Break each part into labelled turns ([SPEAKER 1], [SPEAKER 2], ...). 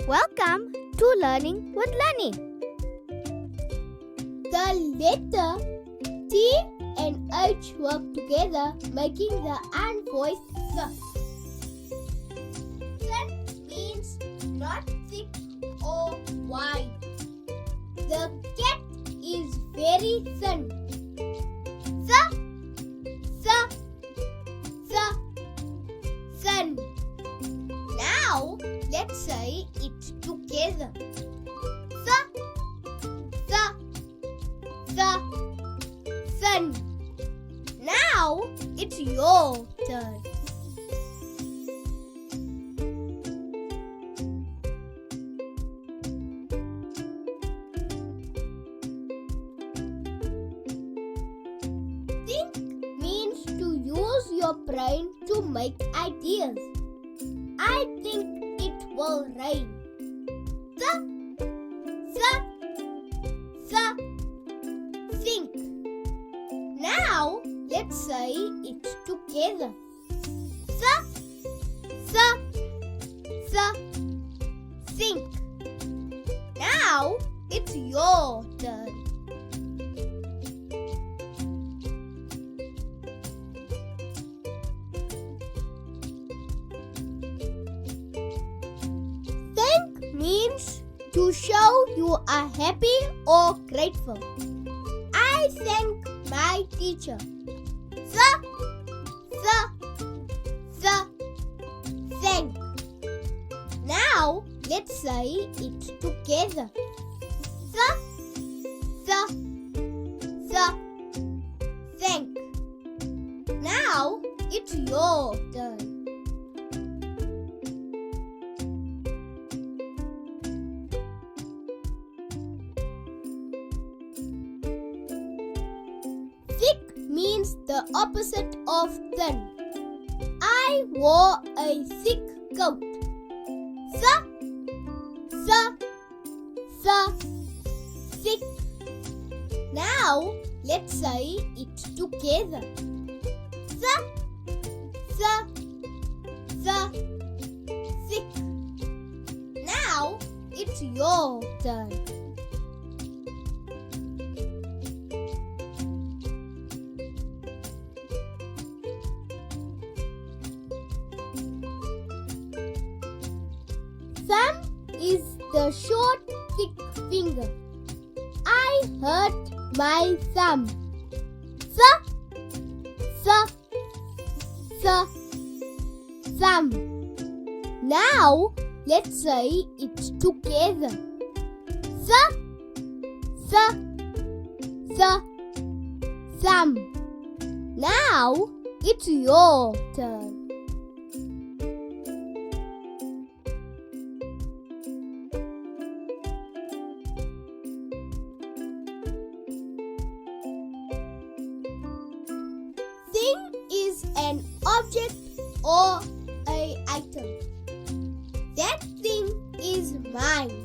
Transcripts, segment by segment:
[SPEAKER 1] Welcome to Learning with Lenny.
[SPEAKER 2] The letter T and H work together, making the unvoiced thud. Thud means not thick or wide. The cat is very thin. Thin. Now let's say it together. Thin. Now it's your turn. Think means to use your brain to make ideas. I think it will rain. Think. Now let's say it together. Think. Now it's your turn. Thank means to show you are happy or grateful. I thank my teacher. Thank. Now let's say it together. Thank. Now it's your turn. Thick means the opposite of thin. I wore a thick coat. Thick. Now let's say it together. Thick. Now it's your turn. Thumb is the short, thick finger. I hurt my thumb. Thumb. Now let's say it together. Thumb. Now it's your turn. Thing is an object or a item. That thing is mine.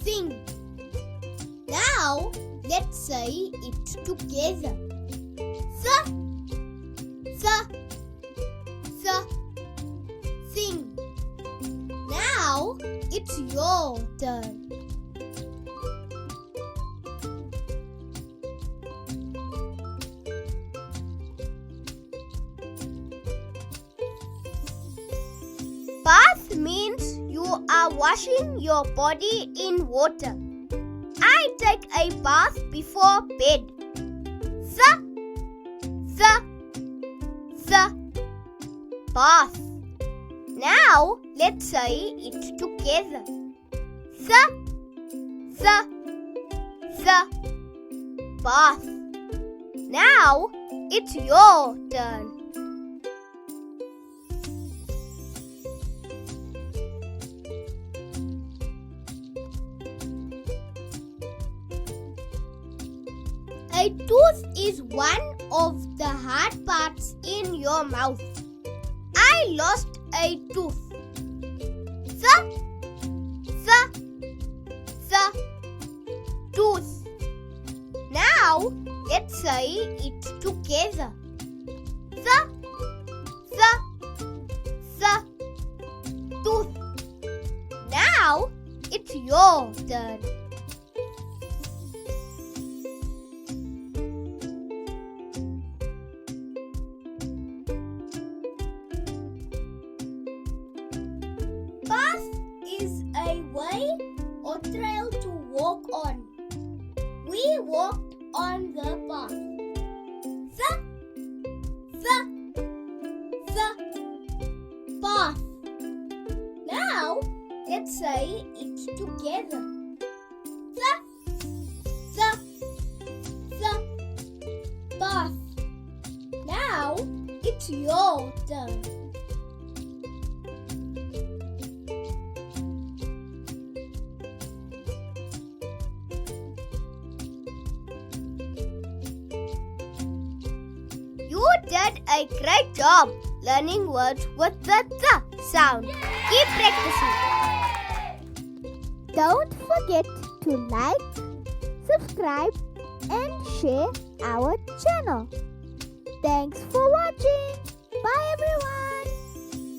[SPEAKER 2] Thing. Now let's say it together. Thing. Now it's your turn. Bath means you are washing your body in water. I take a bath before bed. Bath. Now let's say it together. Bath. Now it's your turn. A tooth is one of the hard parts in your mouth. I lost a tooth. Tooth. Now let's say it together. your turn. Path is a way or trail to walk on. We walked on the path. The path. Now let's say it together. The path. Now it's your turn. You did a great job learning words with the th sound. Keep practicing.
[SPEAKER 1] Don't forget to like, subscribe, and share our channel.